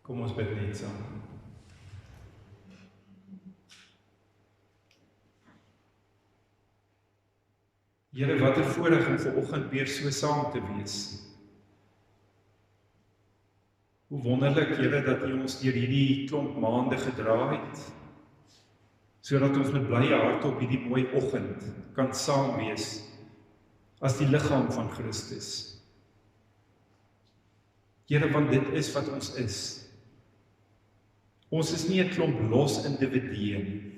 Kom ons bid net saam. Here, wat 'n voorreg om vanoggend weer so saam te wees. Hoe wonderlik, Here, dat U ons deur hierdie klomp maande gedra het, sodat ons met blye harte op hierdie mooi oggend kan saam wees as die liggaam van Christus. Here, want dit is wat ons is. Ons is nie 'n klomp los individue nie.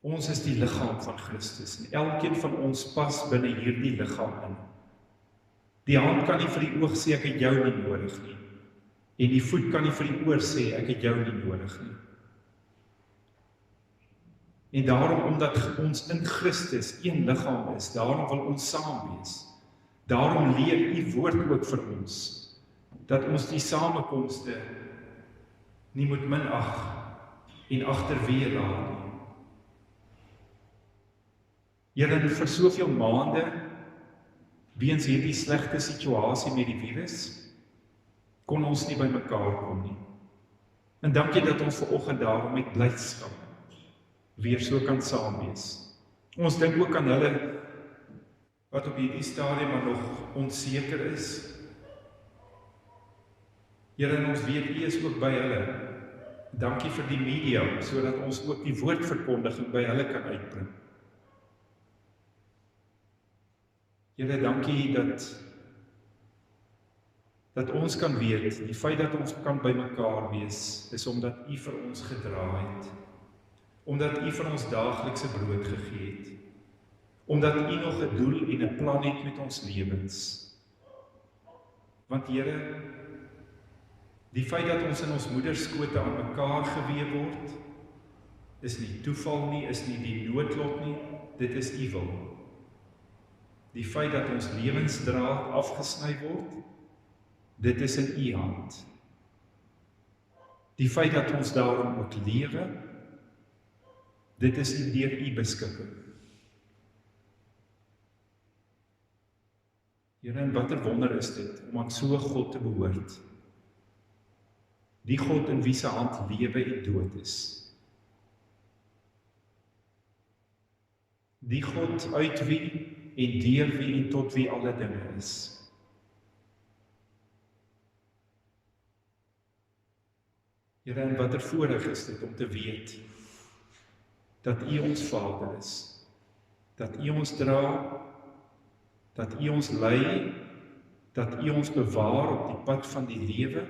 Ons is die liggaam van Christus en elkeen van ons pas binne hierdie liggaam in. Die hand kan nie vir die oog sê ek het jou nie nodig nie. En die voet kan nie vir die oor sê ek het jou nie nodig nie. En daarom, omdat ons in Christus een liggaam is, daarom wil ons saam wees. Daarom leer U woord ook vir ons, dat ons die samekomste nie moet minag en agterweë laat nie. Here, vir soveel maande, weens hierdie slegte situasie met die virus, kon ons nie by mekaar kom nie. En dankie dat ons vanoggend daarom met blydskap weer so kan saam wees. Ons dink ook aan hulle wat op hierdie stadium maar nog onseker is. Here, en ons weet U is ook by hulle. Dankie vir die media, sodat ons ook die woordverkondiging by hulle kan uitbring. Here, dankie dat ons kan weet, die feit dat ons kan by mekaar wees, is omdat U vir ons gedra het. Omdat U vir ons daaglikse brood gegee het. Omdat U nog 'n doel en 'n plan het met ons lewens. Want Here, die feit dat ons in ons moederskote aan mekaar gewee word, is nie toeval nie, is nie die noodlot nie, dit is U wil. Die feit dat ons lewensdraad afgesny word, dit is in U hand. Die feit dat ons daarom moet lewe, dit is deur U beskikking. Here, en watter wonder is dit, om aan so 'n God te behoort. Die God in wie se hand lewe en dood is. Die God uit wie en deur wie en tot wie alle dinge is. Here, en watter voorreg is dit om te weet dat U ons Vader is, dat U ons dra, dat U ons lei, dat U ons bewaar op die pad van die lewe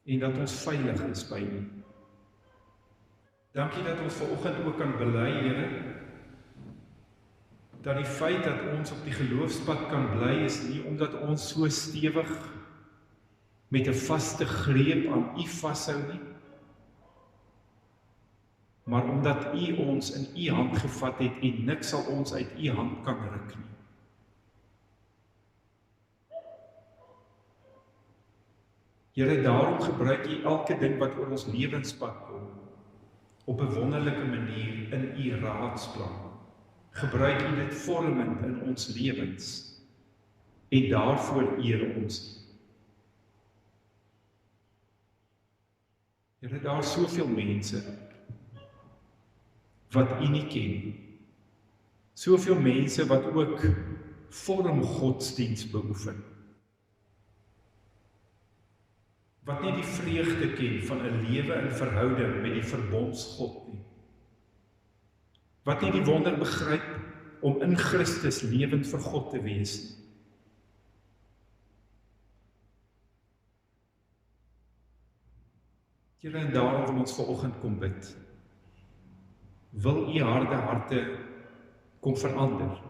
en dat ons veilig is by U. Dankie dat ons vanoggend ook kan bely, Here, dat die feit dat ons op die geloofspad kan bly is nie omdat ons so stewig met 'n vaste greep aan U vashou nie, maar omdat U ons in U hand gevat het en niks sal ons uit U hand kan ruk nie. Here, daarom gebruik U elke ding wat oor ons lewenspad kom op 'n wonderlike manier in U raadsplan. Gebruik U dit vormend in ons lewens en daarvoor eer ons. Here, daar is soveel mense wat U nie ken. Soveel mense wat ook vormgodsdiens beoefen. Wat nie die vreugde ken van 'n lewe in verhouding met die verbondsgod nie. Wat nie die wonder begryp om in Christus lewend vir God te wees nie. Here, en daarom wil ons vanoggend kom bid. Wil U harde harte kom verander?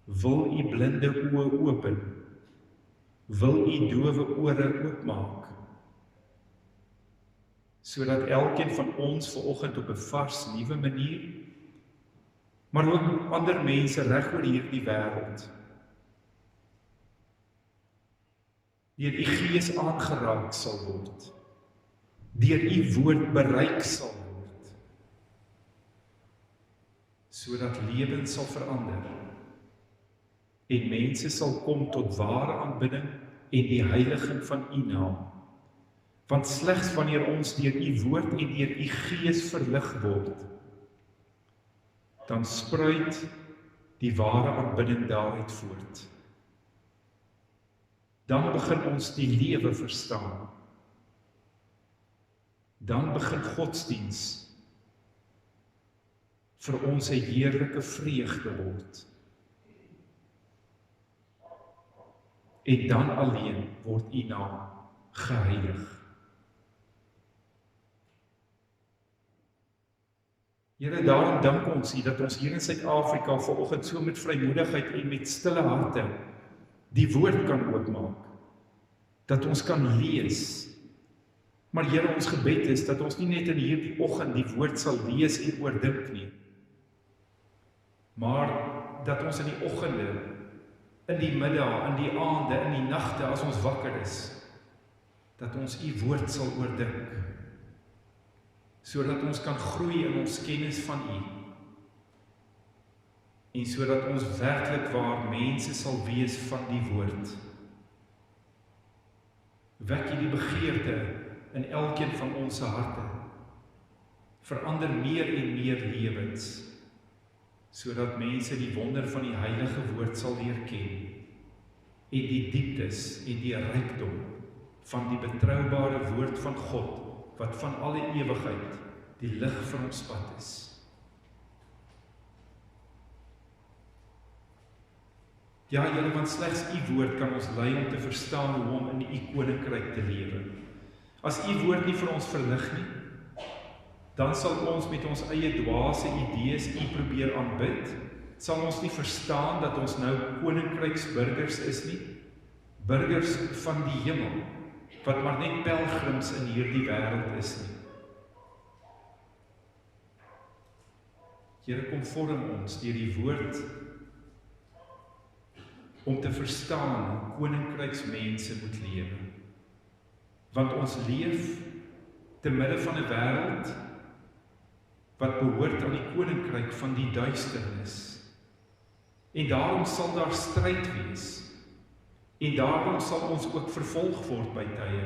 Wil U blinde oë open? Wil U dowe ore oopmaak? Sodat elkeen van ons vanoggend op 'n vars, nuwe manier, maar ook ander mense reg oor hierdie wêreld, deur U Gees aangeraak sal word, deur U woord bereik sal word, sodat lewens sal verander, en mense sal kom tot ware aanbidding en die heiliging van U naam. Want slegs wanneer ons deur U woord en deur U Gees verlig word, dan spruit die ware aanbidding daaruit voort. Dan begin ons die lewe verstaan. Dan begin godsdiens vir ons 'n heerlike vreugde word. En dan alleen word U naam geheilig. Here, daarom dank ons U dat ons hier in Suid-Afrika vanoggend so met vrymoedigheid en met stille harte die woord kan oopmaak. Dat ons kan lees. Maar Here, ons gebed is dat ons nie net in hierdie oggend die woord sal lees en oordink nie, maar dat ons in die oggende, in die middag, in die aande, in die nagte, as ons wakker is, dat ons U woord sal oordink, sodat ons kan groei in ons kennis van U, en sodat ons werklik waar mense sal wees van die woord. Wek U die begeerte in elkeen van ons harte, verander meer en meer lewens, sodat mense die wonder van die heilige woord sal leer ken, en die dieptes en die rykdom van die betroubare woord van God, wat van alle ewigheid die lig vir ons pad is. Ja, Here, want slegs U woord kan ons lei om te verstaan hoe om in U koninkryk te lewe. As U woord nie vir ons verlig nie, dan sal ons met ons eie dwaase idees U probeer aanbid, sal ons nie verstaan dat ons nou koninkryksburgers is nie, burgers van die hemel, wat maar net pelgrims in hierdie wêreld is nie. Here, kom vorm ons deur die woord om te verstaan hoe koninkryksmense moet lewe. Want ons leef te midde van 'n wêreld wat behoort aan die koninkryk van die duisternis. En daarom sal daar stryd wees. En daarom sal ons ook vervolg word by tye.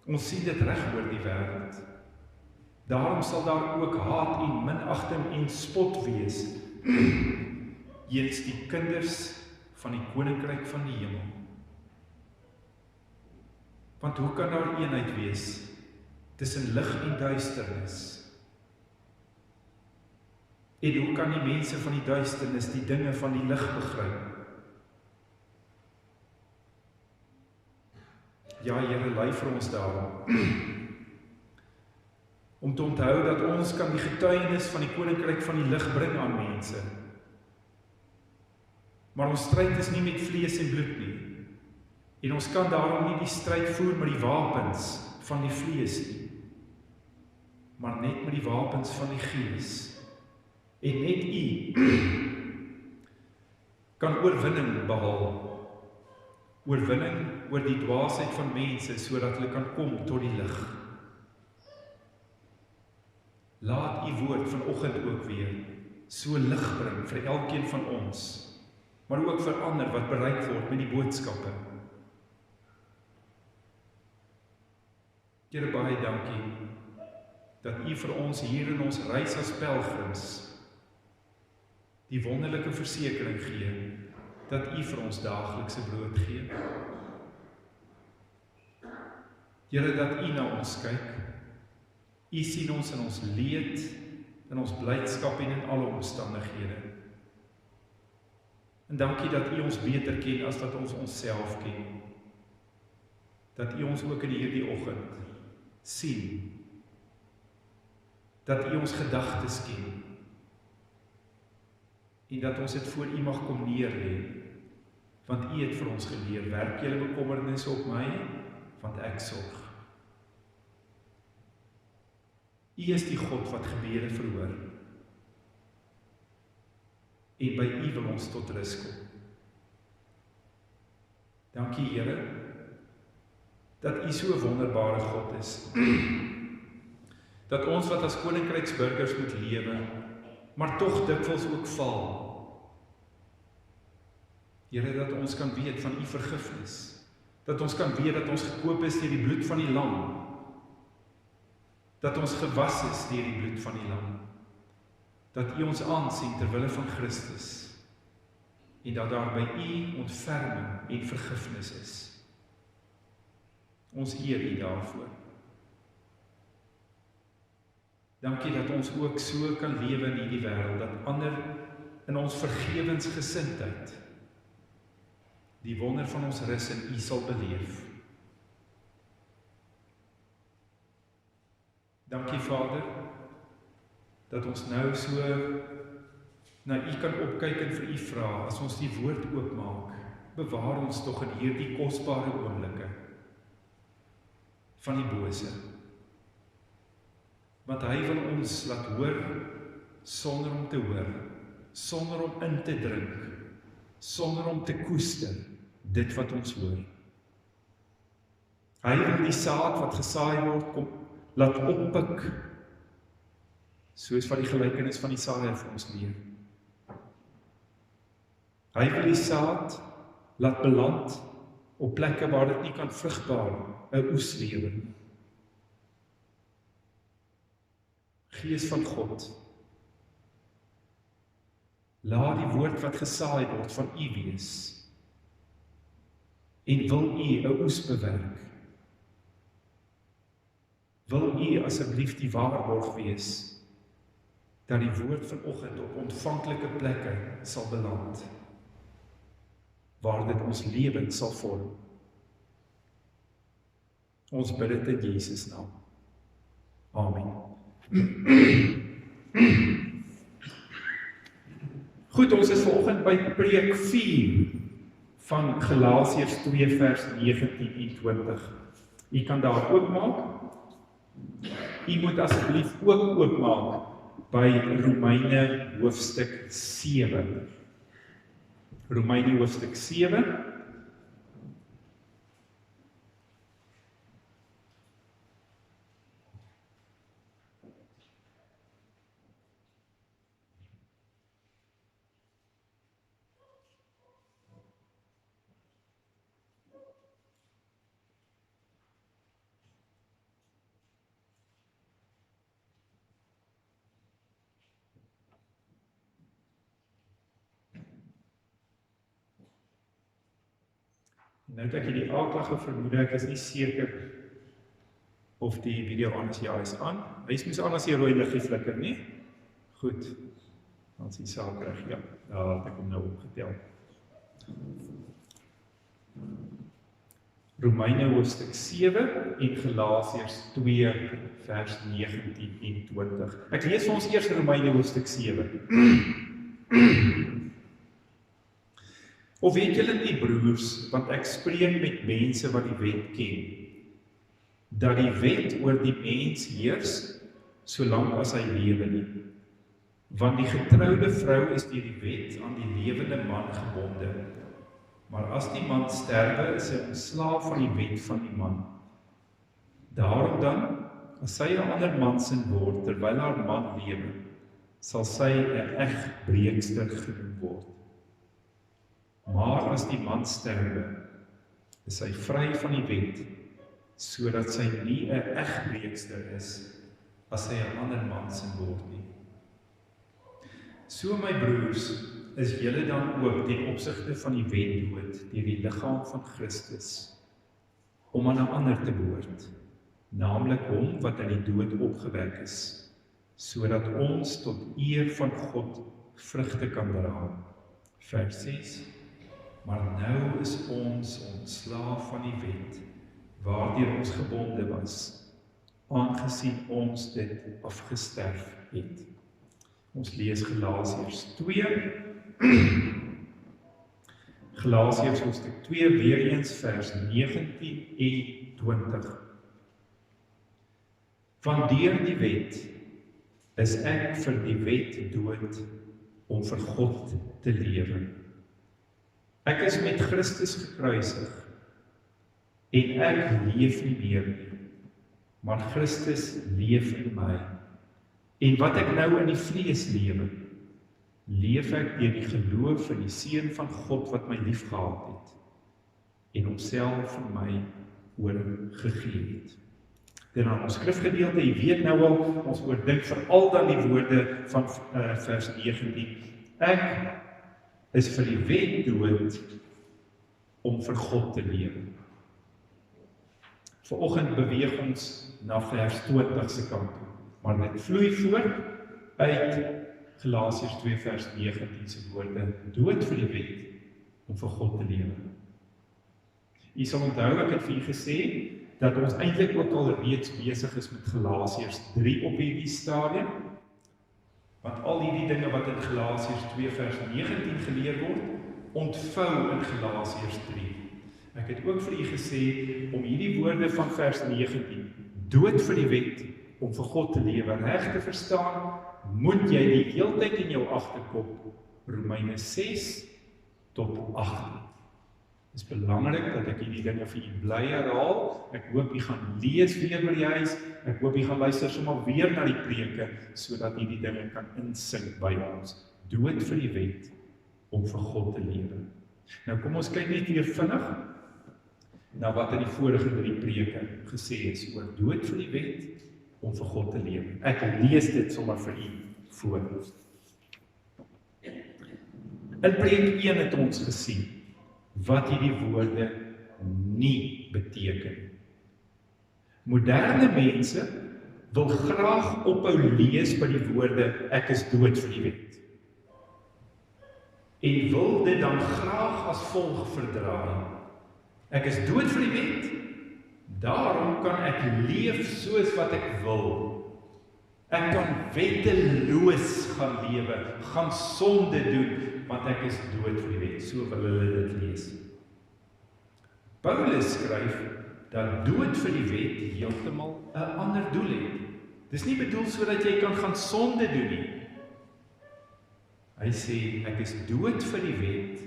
Ons sien dit reg oor die wêreld. Daarom sal daar ook haat en minagting en spot wees teenoor die kinders van die koninkryk van die hemel. Want hoe kan daar eenheid wees tussen lig en duisternis? En hoe kan die mense van die duisternis die dinge van die lig begryp? Ja, Here, lei vir ons daarom. Om te onthou dat ons kan die getuienis van die koninkryk van die lig bring aan mense. Maar ons stryd is nie met vlees en bloed nie. En ons kan daarom nie die stryd voer met die wapens van die vlees nie, maar net met die wapens van die Gees. En net U kan oorwinning behaal. Oorwinning oor die dwaasheid van mense, sodat hulle kan kom tot die lig. Laat U woord vanoggend ook weer so lig bring vir elkeen van ons, maar ook vir ander wat bereik word met die boodskappe. Here, baie dankie dat U vir ons hier in ons reis as pelgrims die wonderlike versekering gee dat U vir ons daaglikse brood gee. Here, dat U na ons kyk. U sien ons in ons leed, in ons blydskap en in alle omstandighede. En dankie dat U ons beter ken as dat ons onsself ken. Dat U ons ook in hierdie oggend sien. Dat U ons gedagtes ken. En dat ons dit voor U mag kom neerlê. Want U het vir ons geleer, werk julle bekommernisse op my, want ek sorg. U is die God wat gebede verhoor. En by U wil ons tot rus kom. Dankie, Here, dat U so 'n wonderbare God is. Dat ons wat as koninkryksburgers moet lewe, maar tog dikwels ook val. Here, dat ons kan weet van u vergifnis, dat ons kan weet dat ons gekoop is deur die bloed van die lam, dat ons gewas is deur die bloed van die lam, dat u ons aansien ter wille van Christus, en dat daar by u ontferming en vergifnis is. Ons eer u daarvoor. Dankie dat ons ook so kan lewe in hierdie wêreld, dat ander in ons vergewensgesindheid die wonder van ons rus in u sal beleef. Dankie Vader, dat ons nou so na u kan opkyk en vir u vra, as ons die woord oopmaak, bewaar ons tog in hierdie kosbare oomblikke van die bose. Want hy wil ons laat hoor, sonder om te hoor, sonder om in te drink, sonder om te koester, dit wat ons hoor. Hy wil die saad wat gesaai word, kom laat oppik, soos wat die gelykenis van die saaiër vir ons leer. Hy wil die saad laat beland op plekke waar dit nie kan vrugbaar 'n oes lewer nie. Gees van God, laat die woord wat gesaai word van u wees, en wil u 'n oes bewerk. Wil u asseblief die waarborg wees, dat die woord vanoggend op ontvanklike plekke sal beland, waar dit ons lewens sal vorm. Ons bid dit in Jesus naam. Amen. Goed, ons is vanoggend by preek 4 van Galasiërs 2 vers 19 en 20. U kan daar oopmaak. U moet asseblief ook oopmaak by Romeine hoofstuk 7. Romeine hoofstuk 7. Nou het ek die aaklige vermoede, ek is nie seker of die video aan is, ja, is aan. Hy is mos aan as die rooi liggie flikker, nie? Goed, dan is die saak reg, ja, daar het ek hom nou opgetel. Romeine hoofstuk 7 en Galasiërs 2 vers 19 en 20. Ek lees vir ons eers Romeine hoofstuk 7. Of weet julle nie, broers, want ek spreek met mense wat die wet ken, dat die wet oor die mens heers, solank as hy lewe nie. Want die getroude vrou is deur die wet aan die lewende man gebonde, maar as die man sterwe, is hy ontslaaf van die wet van die man. Daarom dan, as sy 'n ander man sin word, terwyl haar man lewe, sal sy 'n egbreekster genoem word. Maar as die man sterwe, is hy vry van die wet, sodat sy nie 'n egbreekster is, as hy 'n ander man sin word nie. So my broers, is julle dan ook ten opsigte van die wet dood, deur die liggaam van Christus, om aan 'n ander te behoort, naamlik hom wat uit die dood opgewek is, sodat ons tot eer van God vrugte kan dra. Vers 6. Maar nou is ons ontslaaf van die wet, waardeur ons gebonde was, aangesien ons dit afgesterf het. Ons lees Galasiërs 2. Galasiërs hoofstuk 2, weer eens vers 19 en 20. Want deur die wet is ek vir die wet dood om vir God te lewe. Ek is met Christus gekruisig en ek leef nie meer nie, maar Christus leef in my. En wat ek nou in die vlees lewe, leef ek deur die geloof in die Seun van God wat my liefgehad het en homself vir my oorgegee het. Dan aan ons skrifgedeelte, jy weet nou al, ons oordink veral dan die woorde van vers 19. Ek is vir die wet dood om vir God te lewe. Vanoggend beweeg ons na vers 20 se kant toe, maar dit vloei voort uit Galasiërs 2 vers 19 se woorde, dood vir die wet om vir God te lewe. Jy sal onthou, ek het vir julle gesê, dat ons eintlik ook al reeds besig is met Galasiërs 3 op hierdie stadium, want al hierdie dinge wat in Galasiërs 2 vers 19 geleer word, ontvou in Galasiërs 3. Ek het ook vir julle gesê, om hierdie woorde van vers 19, dood vir die wet, om vir God te lewe reg te verstaan, moet jy die heeltyd in jou agterkop Romeine 6 tot 8. Het is belangrik dat ek hierdie dinge vir julle bly herhaal. Ek hoop jy gaan lees weer by die huis. Ek hoop jy gaan luister sommer weer na die preke, sodat hierdie dinge kan insink by ons. Dood vir die wet, om vir God te lewe. Nou kom ons kyk net weer vinnig na wat in die vorige 3 preke gesê is oor dood vir die wet, om vir God te lewe. Ek lees dit sommer vir u voor. In preek 1 het ons gesien wat hierdie woorde nie beteken. Moderne mense wil graag ophou lees by die woorde ek is dood vir die wet. En wil dit dan graag as volg verdraai. Ek is dood vir die wet, daarom kan ek leef soos wat ek wil. Ek kan wetteloos gaan lewe, gaan sonde doen, want ek is dood vir die wet. So wil hulle dit lees. Paulus skryf dat dood vir die wet heeltemal 'n ander doel het. Dis nie bedoel sodat jy kan gaan sonde doen nie. Hy sê, ek is dood vir die wet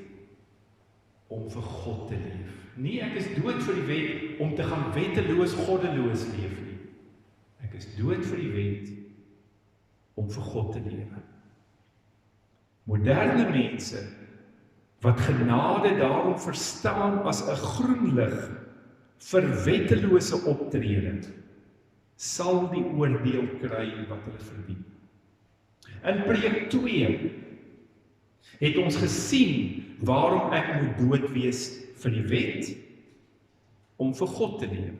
om vir God te leef. Nie ek is dood vir die wet om te gaan wetteloos, goddeloos leef nie. Ek is dood vir die wet om vir God te lewe. Moderne mense wat genade daarom verstaan as 'n groen lig vir wettelose optrede, sal die oordeel kry wat hulle verdien. In preek 2 het ons gesien waarom ek moet dood wees vir die wet om vir God te lewe.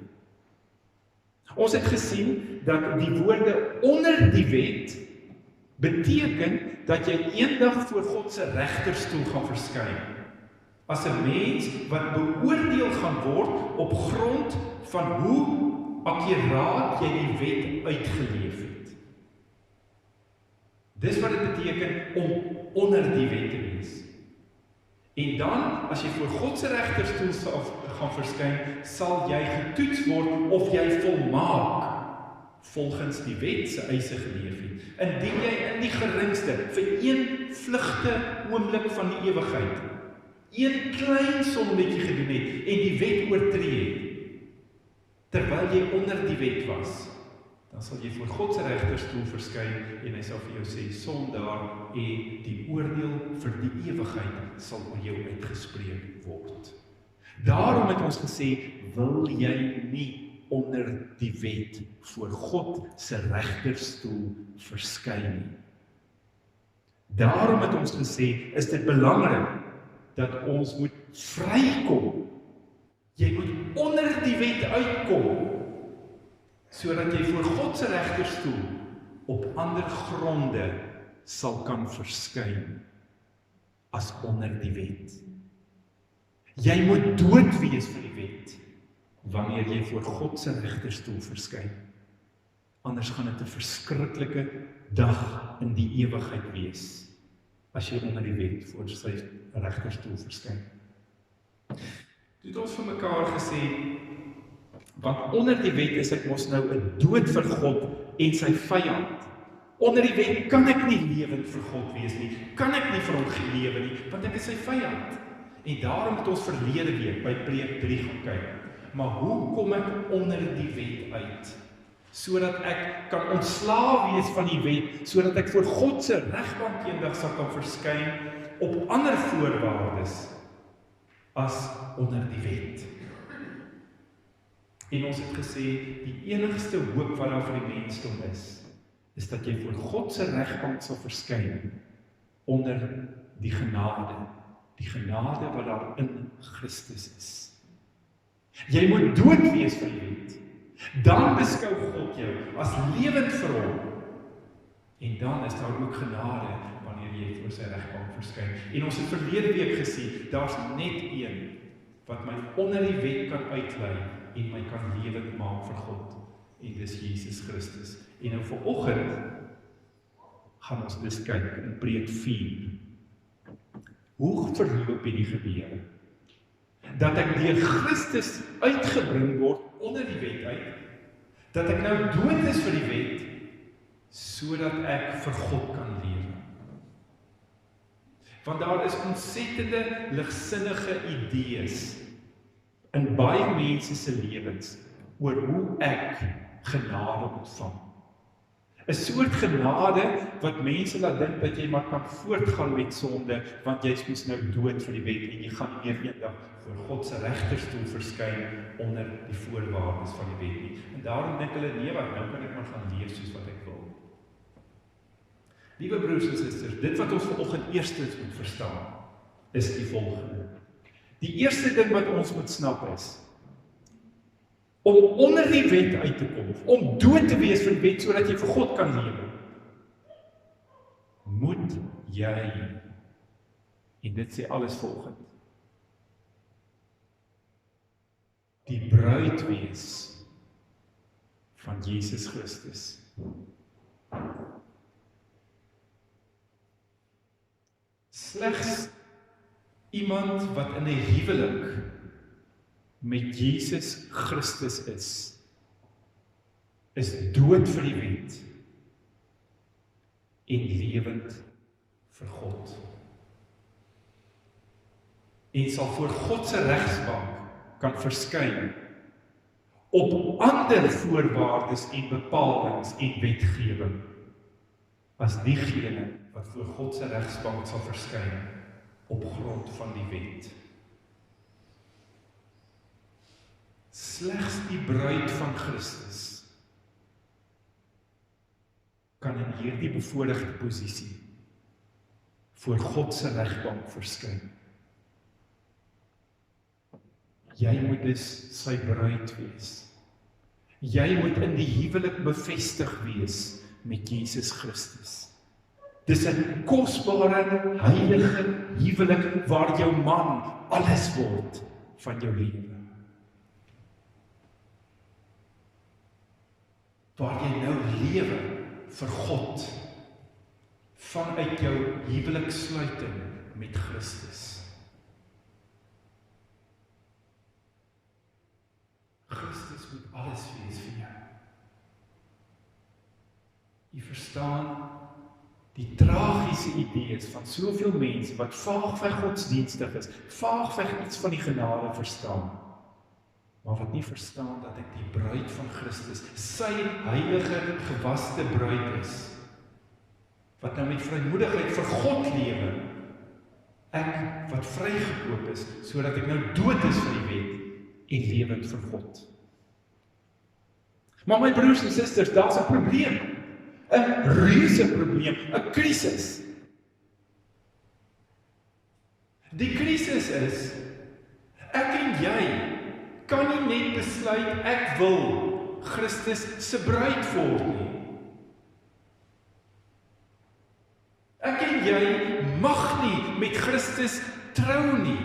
Ons het gesien dat die woorde onder die wet beteken dat jy eendag voor God se regterstoel gaan verskyn. As 'n mens wat beoordeel gaan word op grond van hoe akkuraat jy die wet uitgeleef het. Dis wat dit beteken om onder die wet te wees. En dan, as jy voor God se regterstoel sal gaan verskyn, sal jy getoets word of jy volmaak volgens die wet se eise geleef het. Indien jy in die geringste vir een vlugte oomblik van die ewigheid een klein sondetjie gedoen het en die wet oortree het, terwyl jy onder die wet was, dan sal jy voor God se regterstoel verskyn en hy sal vir jou sê, sondaar, en die oordeel vir die ewigheid sal oor jou uitgespreek word. Daarom het ons gesê, wil jy nie onder die wet voor God se regterstoel verskyn nie. Daarom het ons gesê, is dit belangrik dat ons moet vrykom. Jy moet onder die wet uitkom, sodat jy voor God se regterstoel op ander gronde sal kan verskyn as onder die wet. Jy moet dood wees vir die wet wanneer jy voor God se regterstoel verskyn. Anders gaan dit 'n verskriklike dag in die ewigheid wees as jy onder die wet voor sy regterstoel verskyn. Toe het ons vir mekaar gesê, want onder die wet is ek mos nou 'n dood vir God en sy vyand. Onder die wet kan ek nie lewend vir God wees nie, kan ek nie vir hom gelewe nie, want ek is sy vyand. En daarom het ons verlede week by preek 3 gaan kyk. Maar hoe kom ek onder die wet uit? sodat ek kan ontslae wees van die wet, sodat ek voor God se regbank eendag sal kan verskyn op ander voorwaardes as onder die wet. En ons het gesê, die enigste hoop wat daar vir die mensdom is dat jy voor God se regbank sal verskyn onder die genade wat daar in Christus is. Jy moet dood wees vir die wet. Dan beskou God jou as lewend vir hom. En dan is daar ook genade wanneer jy voor sy regbank verskyn. En ons het verlede week gesê, daar's net een wat my onder die wet kan uitlei en my kan lewend maak vir God. En dis Jesus Christus. En nou vanoggend gaan ons dus kyk in preek 4. Hoe verloop hierdie gebeure? Dat ek deur Christus uitgebring word onder die wet uit, dat ek nou dood is vir die wet, sodat ek vir God kan lewe. Want daar is ontsettende ligsinnige idees in baie mense se lewens oor hoe ek genade ontvang. 'n soort genade wat mense laat dink dat jy maar kan voortgaan met sonde, want jy is nou dood vir die wet en jy gaan nie meer eendag voor God se regterstoel verskyn onder die voorwaardes van die wet nie. En daarom dink hulle, nee, wat nou kan ek maar gaan leef soos wat ek wil. Liewe broers en susters, dit wat ons vanoggend eerstens moet verstaan, is die volgende. Die eerste ding wat ons moet snap is, om onder die wet uit te kom, om dood te wees vir die wet, sodat jy vir God kan lewe, moet jy, en dit sê alles volgend, die bruid wees van Jesus Christus. Slegs iemand wat in 'n huwelik met Jesus Christus is dood vir die wet en lewend vir God. En sal voor God se regsbank kan verskyn op ander voorwaardes en bepalings en wetgewing as diegene wat voor God se regsbank sal verskyn op grond van die wet. Slegs die bruid van Christus kan in hierdie bevoordeelde posisie voor God se regbank verskyn. Jy moet dus sy bruid wees. Jy moet in die huwelik bevestig wees met Jesus Christus. Dis 'n kosbare, heilige huwelik waar jou man alles word van jou lewe. Waar jy nou lewe vir God vanuit jou huweliksluiting met Christus. Christus moet alles wees vir jou. Jy verstaan die tragiese idees van soveel mense wat vaagweg godsdienstig is, vaagweg iets van die genade verstaan, maar wat nie verstaan dat ek die bruid van Christus, sy heilige, gewaste bruid is, wat nou met vrymoedigheid vir God lewe, ek wat vrygekoop is, sodat ek nou dood is vir die wet, en lewend vir God. Maar my broers en susters, daar's 'n probleem. 'n reuse probleem, 'n krisis. Die krisis is, ek en jy kan nie net besluit, ek wil Christus se bruid word nie. Ek en jy mag nie met Christus trou nie.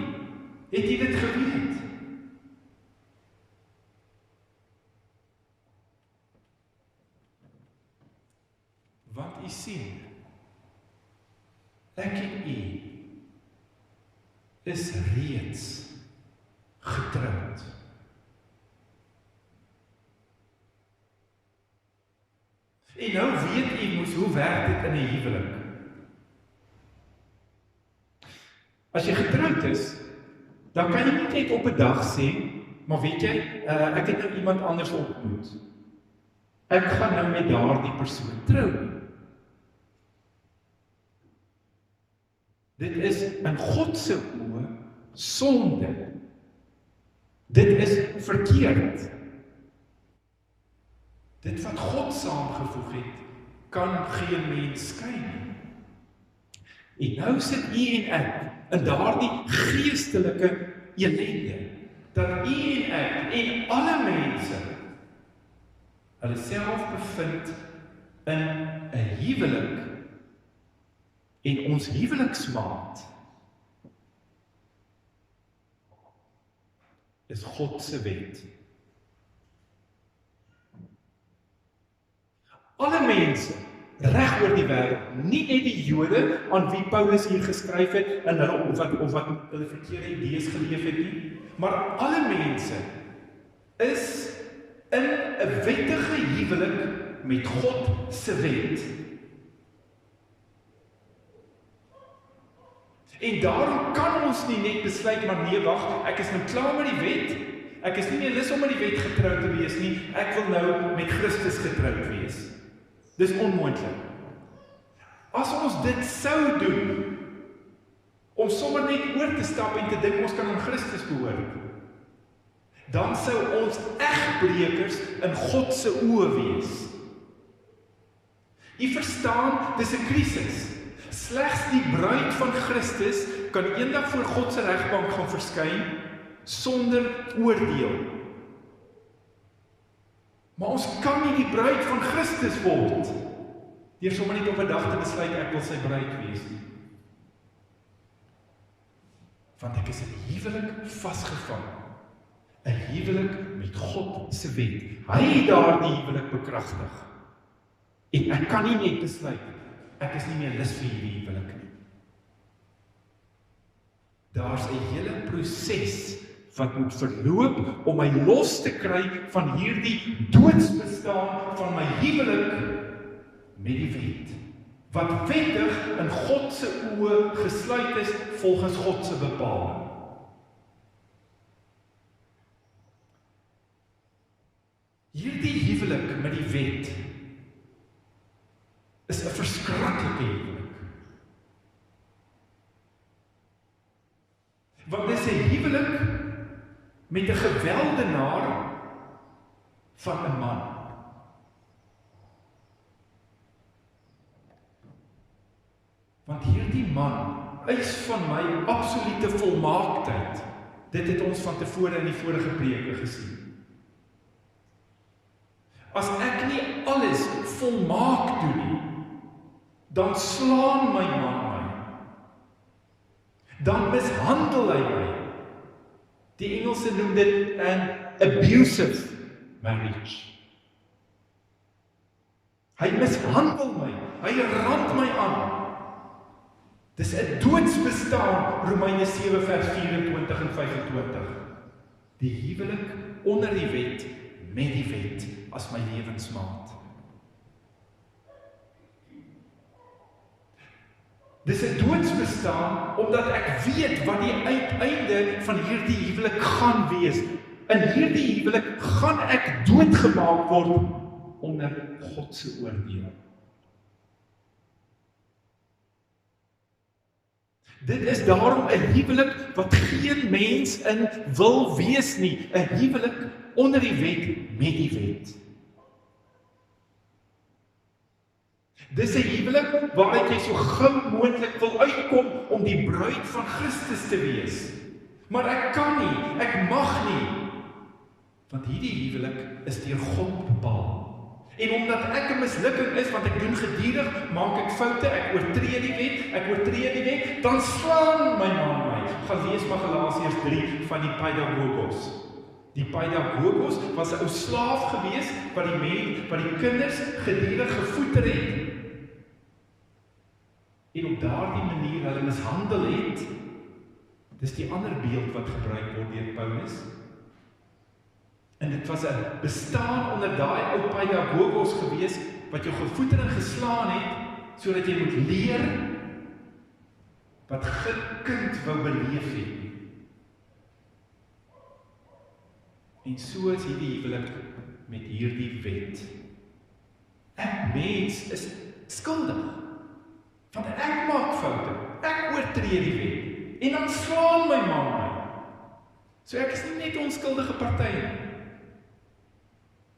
Het jy dit geweet? Want u sien, ek en u is reeds getroud. En nou weet u mos hoe werk dit in 'n huwelik. As jy getroud is, dan kan jy nie net op 'n dag sê, maar weet jy, ek het nou iemand anders ontmoet. ek gaan nou met daardie persoon trou nie. Dit is in God se oë sonde. Dit is verkeerd. Dit wat God saamgevoeg het, kan geen mens skei nie. En nou sit u en ek in daardie geestelike ellende, dat u en ek en alle mense hulle self bevind in 'n huwelik en ons huweliksmaat is God se wet. Alle mense reg oor die wêreld, nie net die Jode aan wie Paulus hier geskryf het en hulle of wat hulle verkeerde idees geleef het nie, maar alle mense is in 'n wettige huwelik met God se wet. En daarom kan ons nie net besluit, maar nee, wag, ek is nou klaar met die wet. Ek is nie meer lus om met die wet getroud te wees nie. Ek wil nou met Christus getroud wees. Dis onmoontlik. As ons dit sou doen, om sommer net oor te stap en te dink ons kan aan Christus behoort, dan sou ons egbrekers in God se oë wees. U verstaan, dis 'n krisis. Slegs die bruid van Christus kan eendag voor God se regbank gaan verskyn sonder oordeel. Maar ons kan nie die bruid van Christus word deur sommer net op 'n dag te besluit ek wil sy bruid wees nie. Want ek is in 'n huwelik vasgevang. 'n Huwelik met God se wet. Hy het daardie huwelik bekragtig. En ek kan nie net besluit ek is nie meer lus vir hierdie huwelik nie. Daar's 'n hele proses wat moet verloop om my los te kry van hierdie doodsbestaan van my huwelik met die wet. Wat wettig in God se oë gesluit is volgens God se bepaling. Hierdie huwelik met die wet is 'n verskriklike huwelik. Want dit is 'n huwelik met 'n geweldenaar van 'n man. Want hierdie man eis van my absolute volmaaktheid. Dit het ons van tevore in die vorige preke gesien. As ek nie alles volmaak doen nie, dan slaan my man my. Dan mishandel hy my. Die Engelse noem dit an abusive marriage. Hy mishandel my, hy rand my aan. Dis 'n doodsbestaan, Romeine 7 vers 24 en 25. Die huwelik onder die wet, met die wet, as my lewensmaat. Dis 'n doodsbestaan, omdat ek weet wat die uiteinde van hierdie huwelik gaan wees. In hierdie huwelik gaan ek doodgemaak word onder God se oordeel. Dit is daarom 'n huwelik wat geen mens in wil wees nie. 'n Huwelik onder die wet, met die wet. Dis 'n huwelik waaruit jy so gou moontlik wil uitkom om die bruid van Christus te wees. Maar ek kan nie, ek mag nie. Want hierdie huwelik is deur God bepaal. En omdat ek 'n mislukking is, want ek doen gedurig, maak ek foute, ek oortree die wet, dan slaan my man my. Gaan lees maar Galasiërs 3 van die pedagogos. Die pedagogos was 'n ou slaaf gewees wat die kinders gedurig gevoeder het. En op daardie manier hulle mishandel het. Dis die ander beeld wat gebruik word deur Paulus. En dit was 'n bestaan onder daai ou pedagogos gewees wat jou gevoeder en geslaan het sodat jy moet leer wat geen kind wou beleef het. En so is hierdie huwelik met hierdie wet. Ek mens is skuldig. Want ek maak foute. Ek oortree die wet. En dan slaan my man my. So ek is nie net 'n onskuldige party nie.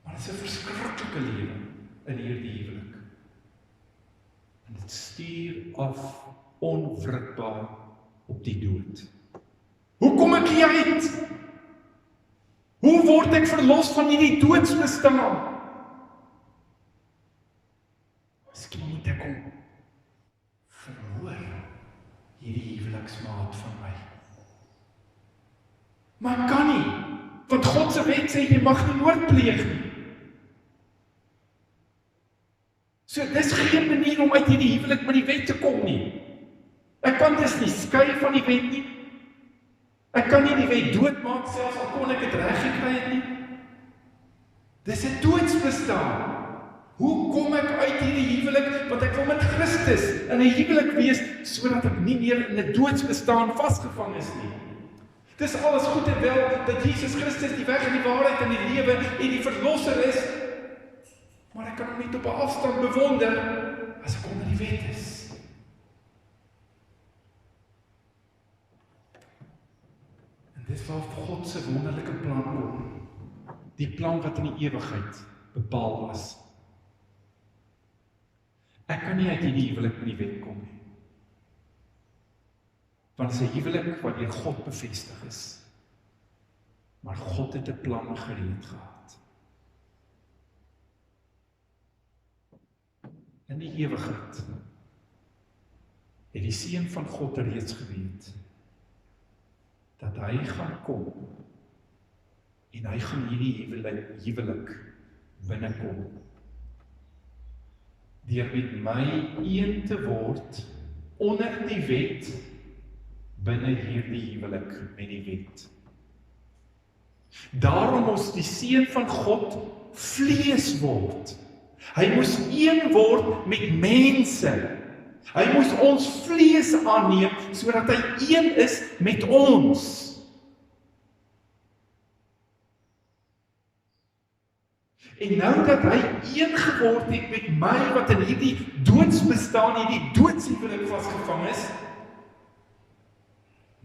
Maar dit is 'n verskriklike lewe in hierdie huwelik. En dit stuur af onwrikbaar op die dood. Hoe kom ek hier uit? Hoe word ek verlos van hierdie doodsbestaan? Miskien moet ek hom verhoor, hierdie huweliksmaat van my. Maar ek kan nie, want God se wet sê jy mag nie moord pleeg nie. So dis geen manier om uit hierdie huwelik met die wet te kom nie. Ek kan dus nie skei van die wet nie. Ek kan nie die wet doodmaak selfs al kon ek dit reg gekry het nie. Dis 'n doodsbestaan. Hoe kom ek uit hierdie huwelik? Want ek wil met Christus in 'n huwelik wees sodat ek nie meer in 'n doodsbestaan vasgevang is nie. Dis alles goed en wel dat Jesus Christus die weg en die waarheid en die lewe en die verlosser is. Maar ek kan hom net op 'n afstand bewonder as ek onder die wet is. En dis waar God se wonderlike plan kom. Die plan wat in die ewigheid bepaal was. Ek kan nie uit hierdie huwelik met die wet kom nie. Want dit is 'n huwelik wat deur God bevestig is. Maar God het 'n plan gereed gehad. In die ewigheid het die Seun van God reeds geweet dat hy gaan kom en hy gaan hierdie huwelik binnekom. Deur met my een te word onder die wet binne hierdie huwelik met die wet. Daarom moes die Seun van God vlees word. Hy moes een word met mense. Hy moes ons vlees aanneem sodat hy een is met ons. En nou dat hy een geword het met my wat in hierdie doodsbestaan, hierdie doodshuwelik vasgevang is,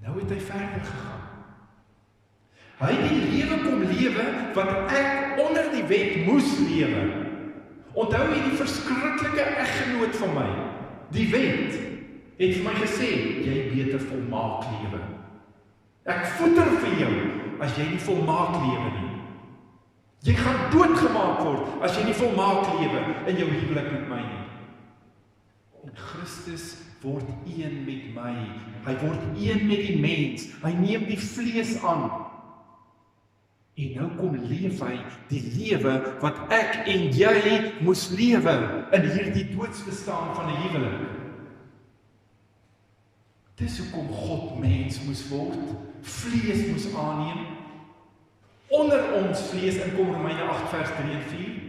nou het hy verder gegaan. Hy het die lewe kom lewe wat ek onder die wet moes lewe. Onthou jy die verskriklike eggenoot van my, die wet, het vir my gesê, jy beter volmaak lewe. Ek voeter vir jou, as jy nie volmaak lewe nie. Jy gaan doodgemaak word, as jy nie volmaak lewe in jou huwelik met my nie. En Christus word een met my, hy word een met die mens, hy neem die vlees aan. En nou kom leef hy die lewe wat ek en jy moes lewe in hierdie doodsbestaan van 'n huwelik. Dis hoekom God mens moes word, vlees moes aanneem, onder ons vlees in Romeine 8 vers 3 en 4.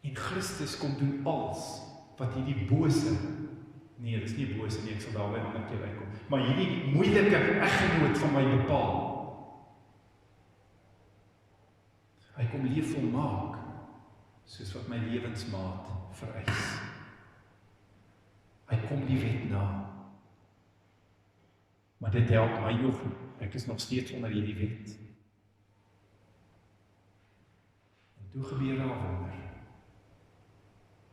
En Christus kom doen alles wat hierdie bose, nee, dis nie bose nie, ek sal daarby nog 'n keer uitkom, maar hierdie moeilike eggenoot van my bepaal. Hy kom leef volmaak, soos wat my lewensmaat vereis. Hy kom die wet na. Maar dit help my nog nie. Ek is nog steeds onder hierdie wet. En toe gebeur daar wonder.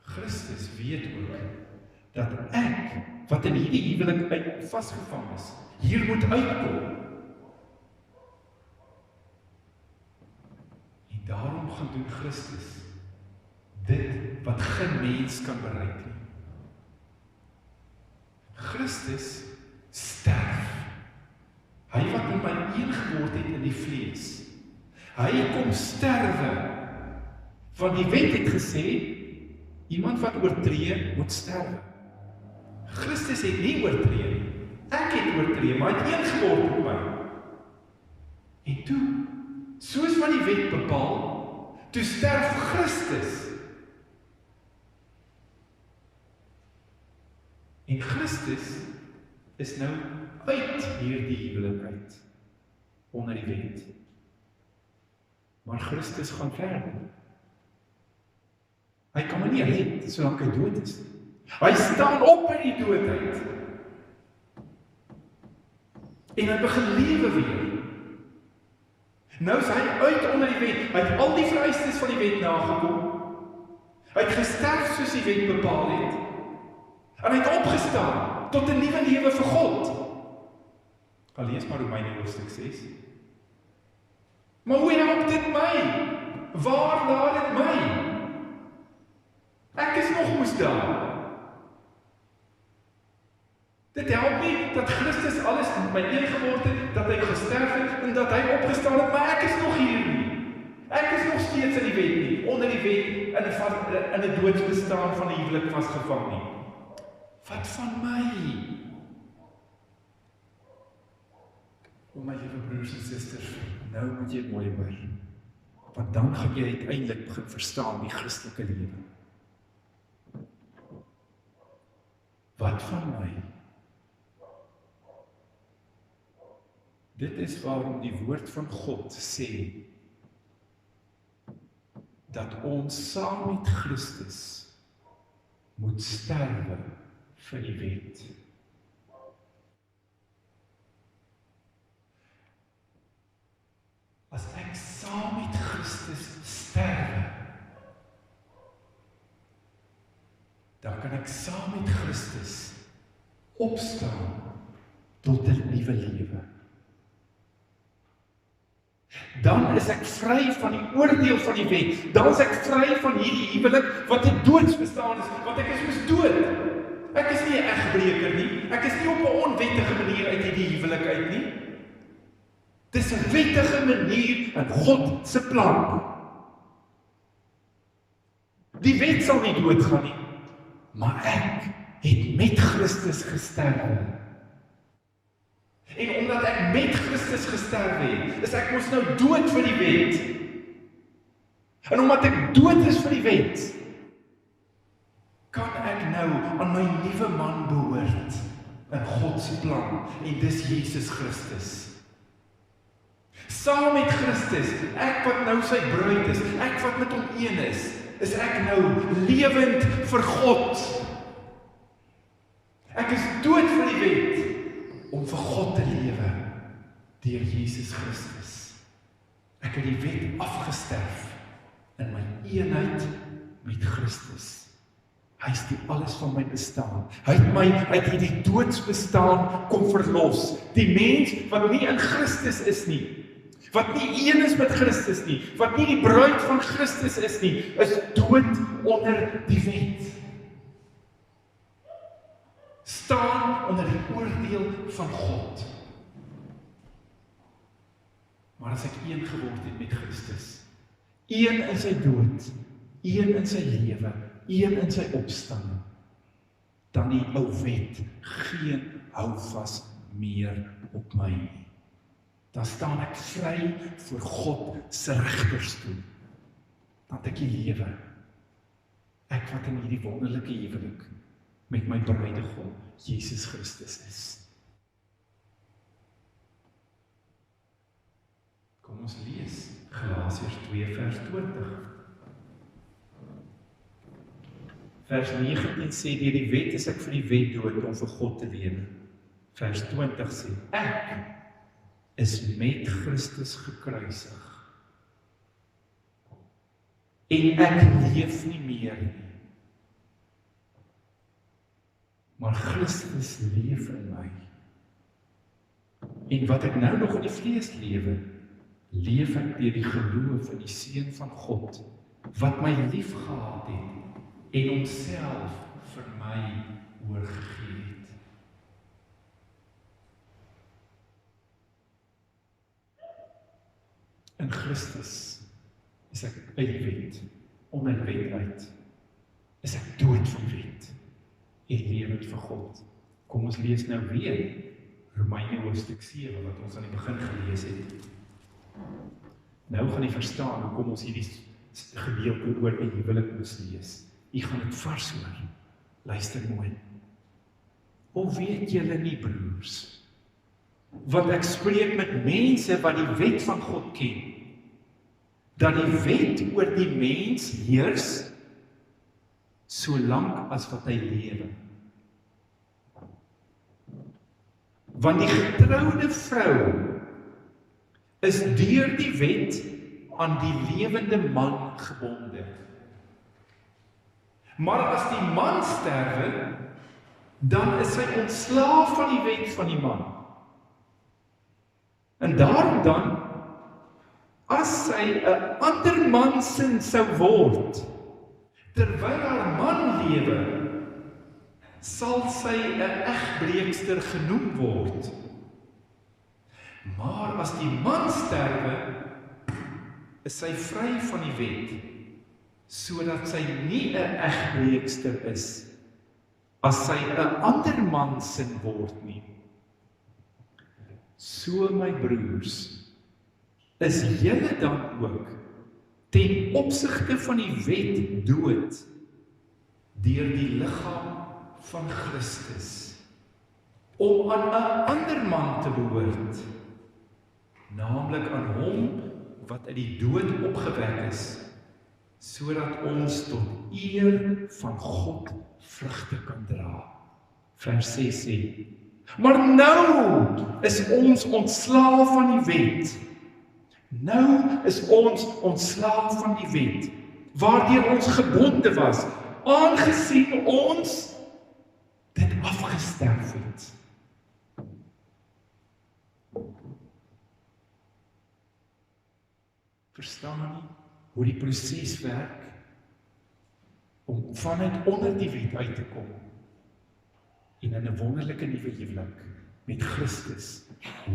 Christus weet ook dat ek, wat in hierdie huwelik vasgevang is, hier moet uitkom. Daarom gaan doen Christus dit wat geen mens kan bereik nie. Christus sterf. Hy wat met my een geword het in die vlees. Hy kom sterwe. Want die wet het gesê, iemand wat oortree, moet sterwe. Christus het nie oortree nie. Ek het oortree, maar hy het een geword met my. En toe, soos wat die wet bepaal, toe sterf Christus. En Christus is nou uit hierdie huwelik uit, onder die wet. Maar Christus gaan verder. Hy kan my nie red, solank hy dood is nie. Hy staan op uit die doodheid. En hy begin lewe weer. Nou is hy uit onder die wet. Hy het al die vereistes van die wet nagekom. Hy het gesterf soos die wet bepaal het. En hy het opgestaan tot 'n nuwe lewe vir God. Gaan lees maar Romeine hoofstuk 6. Maar hoe help dit my? Waar laat dit my? Ek is nog mos daar. Dit help nie dat Christus alles met my een geword het, dat hy gesterf het en dat hy opgestaan het, maar ek is nog hier nie. Ek is nog steeds in die wet nie, onder die wet in 'n doodsbestaan van die huwelik vasgevang nie. Wat van my? O my liewe broers en susters, nou moet jy mooi hoor. Want dan gaan jy uiteindelik begin verstaan die Christelike lewe. Wat van my? Dit is waarom die woord van God sê dat ons saam met Christus moet sterwe vir die wet. As ek saam met Christus sterwe, dan kan ek saam met Christus opstaan tot 'n nuwe lewe. Dan is ek vry van die oordeel van die wet. Dan is ek vry van hierdie huwelik wat 'n doodsbestaan is, want ek is mos dood. Ek is nie 'n egbreker nie. Ek is nie op 'n onwettige manier uit hierdie huwelik uit nie. Dis 'n wettige manier in God se plan. Die wet sal nie doodgaan nie, maar ek het met Christus gesterf. En omdat ek met Christus gesterf het, is ek mos nou dood vir die wet. En omdat ek dood is vir die wet, kan ek nou aan my nuwe man behoort in God se plan, en dis Jesus Christus. Saam met Christus, ek wat nou sy bruid is, ek wat met hom een is ek nou lewend vir God. Ek is dood vir die wet, om vir God te lewe, deur Jesus Christus. Ek het die wet afgesterf, in my eenheid met Christus. Hy is die alles van my bestaan. Hy het my uit hierdie doodsbestaan kom verlos. Die mens wat nie in Christus is nie, wat nie een is met Christus nie, wat nie die bruid van Christus is nie, is dood onder die wet. Staan onder die oordeel van God. Maar as ek een geword het met Christus, een in sy dood, een in sy lewe, een in sy opstanding, dan die ou wet geen houvas meer op my nie. Dan staan ek vry voor God se regterstoel. Dan het ek die lewe. Ek wat in hierdie wonderlike huwelik met my bruidegom, Jesus Christus is. Kom ons lees Galasiërs 2 vers 20. Vers 19 sê, deur die wet is ek vir die wet dood om vir God te lewe. Vers 20 sê, ek is met Christus gekruisig. En ek leef nie meer nie. Maar Christus leef in my. En wat ek nou nog in die vlees lewe, leef ek deur die geloof in die Seun van God, wat my lief gehad het, en homself vir my oorgegee het. In Christus is ek uit die wet, onder die wet uit. Is ek dood vir die wet, en lewend vir God. Kom ons lees nou weer Romeine hoofstuk 7, wat ons aan die begin gelees het. Nou gaan jy verstaan hoekom ons hierdie gedeelte oor 'n huwelik moes lees. Jy gaan dit vars hoor. Luister mooi. Of weet julle nie, broers, want ek spreek met mense wat die wet van God ken, dat die wet oor die mens heers solank as wat hy lewe. Want die getroude vrou is deur die wet aan die lewende man gebonde. Maar as die man sterwe, dan is hy ontslaaf van die wet van die man. En daarom dan, as sy 'n ander man sin sou word, terwyl haar man lewe, sal sy 'n egbreekster genoem word. Maar as die man sterwe, is sy vry van die wet, sodat sy nie 'n egbreekster is, as sy 'n ander man sin word nie. So my broers, is julle dan ook ten opsigte van die wet dood deur die liggaam van Christus, om aan 'n ander man te behoort, naamlik aan hom wat uit die dood opgewek is, sodat ons tot eer van God vrugte kan dra. Vers 6 sê, maar nou is ons ontslaaf van die wet. Nou is ons ontslaaf van die wet, waardeur ons gebonde was, aangesien ons dit afgesterf het. Verstaan nie hoe die proses werk om vanuit onder die wet uit te kom en in 'n wonderlike nuwe huwelik met Christus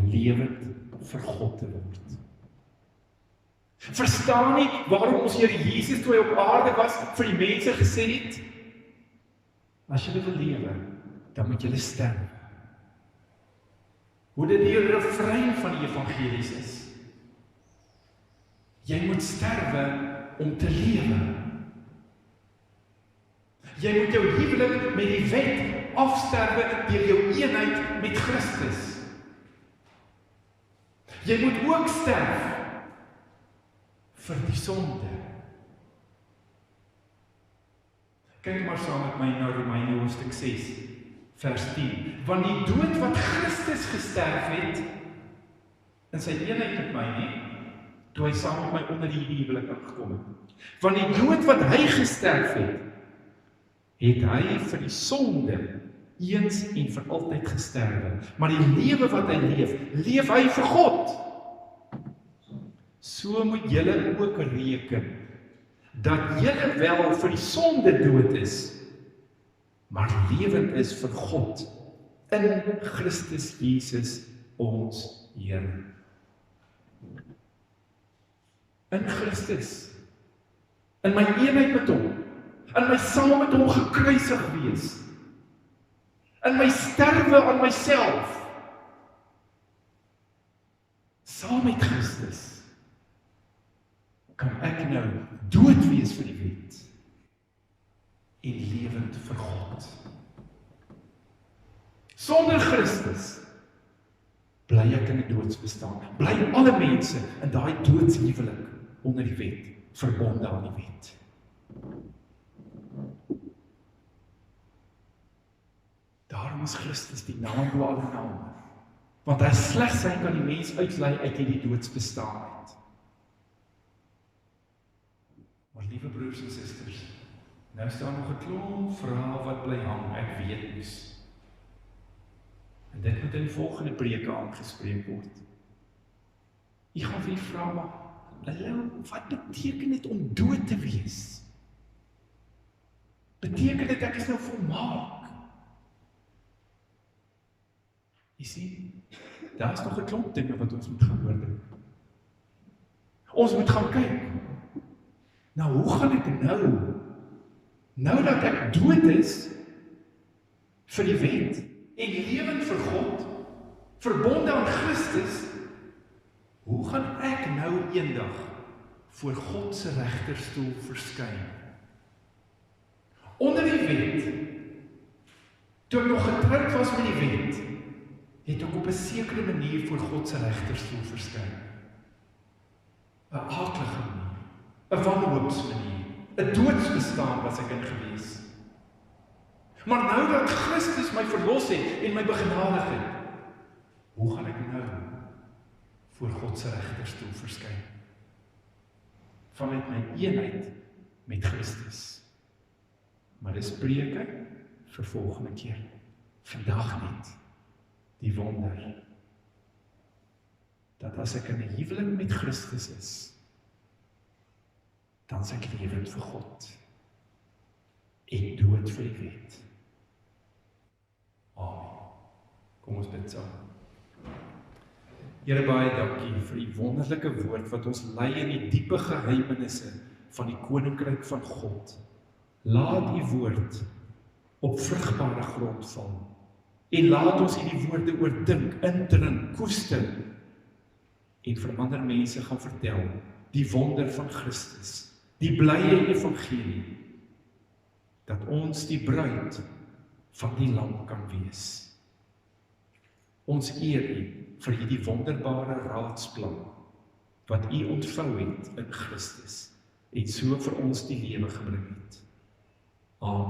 lewend vir God te word. Verstaan nie waarom ons Here Jesus toe hy op aarde was vir die mense gesê het, as julle wil lewe, dan moet julle sterwe. Hoe dit die refrein van die evangelies is. Jy moet sterwe om te lewe. Jy moet jou huwelik met die wet afsterwe deur jou eenheid met Christus. Jy moet ook sterf vir die sonde. Kyk maar saam met my na Romeine hoofstuk 6, vers 10. Want die dood wat Christus gesterf het, in sy eenheid met my nie, toe hy saam met my onder die huwelik aangekom het. Want die dood wat hy gesterf het, het hy vir die sonde eens en vir altyd gesterwe. Maar die lewe wat hy leef, leef hy vir God. So moet julle ook reken, dat julle wel vir die sonde dood is, maar lewend is vir God, in Christus Jesus ons Here. In Christus, in my eenheid met hom, in my saam met hom gekruisig wees, in my sterwe aan myself, saam met Christus, kan ek nou dood wees vir die wet, en lewend vir God. Sonder Christus, bly ek in 'n doodsbestaan, bly alle mense in daai doodshuwelik onder die wet, verbonde aan die wet. Daarom is Christus die naam bo alle name, want hy slegs hy kan die mens uitlei uit hierdie doodsbestaan uit. Maar liewe broers en susters, nou staan nog 'n klomp vrae wat bly hang, ek weet nie. En dit moet in die volgende preke aangespreek word. Jy gaan weer vra, maar wat beteken dit om dood te wees? Beteken dit ek is nou volmaak? Jy sien, daar is nog 'n klomp dinge wat ons moet gaan oordink. Ons moet gaan kyk. Nou, hoe gaan ek nou dat ek dood is vir die wet en lewend vir God, verbonde aan Christus, hoe gaan ek nou eendag voor God se regterstoel verskyn? Onder die wet, toe ek nog getroud was met die wet, het ek op 'n sekere manier voor God se regterstoel verskyn. 'n aaklige manier, 'n wanhoopsmanier, 'n doodsbestaan was ek in gewees. Maar nou dat Christus my verlos het en my begenadig het, hoe gaan ek nou voor God se regterstoel verskyn? Vanuit my eenheid met Christus. Maar dis preke vir volgende keer. Vandag net die wonder dat as ek in 'n huwelik met Christus is, dan is ek lewend vir God en dood vir die wet. Amen. Kom ons bid saam. Here, baie dankie vir die wonderlike woord wat ons lei in die diepe geheimenisse van die koninkryk van God. Laat die woord op vrugbare grond val en laat ons hierdie woorde oordink, indrink, koester en vir ander mense gaan vertel die wonder van Christus, die blye evangelie, dat ons die bruid van die lam kan wees. Ons eer U vir hierdie wonderbare raadsplan wat U ontvou het in Christus en so vir ons die lewe gebring het. Amen.